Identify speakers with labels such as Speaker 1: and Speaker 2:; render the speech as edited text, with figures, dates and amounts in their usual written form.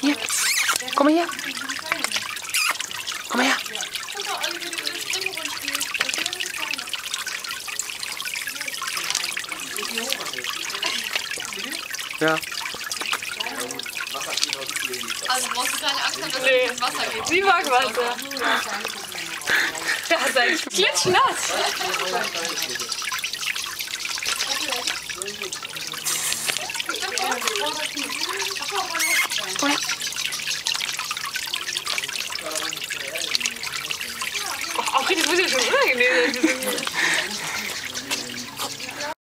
Speaker 1: Hier. Komm mal her. Komm mal her. Ja.
Speaker 2: Also brauchst du keine Angst haben, dass es ins Wasser geht.
Speaker 3: Sie mag Wasser. Ja, sei klitschnass.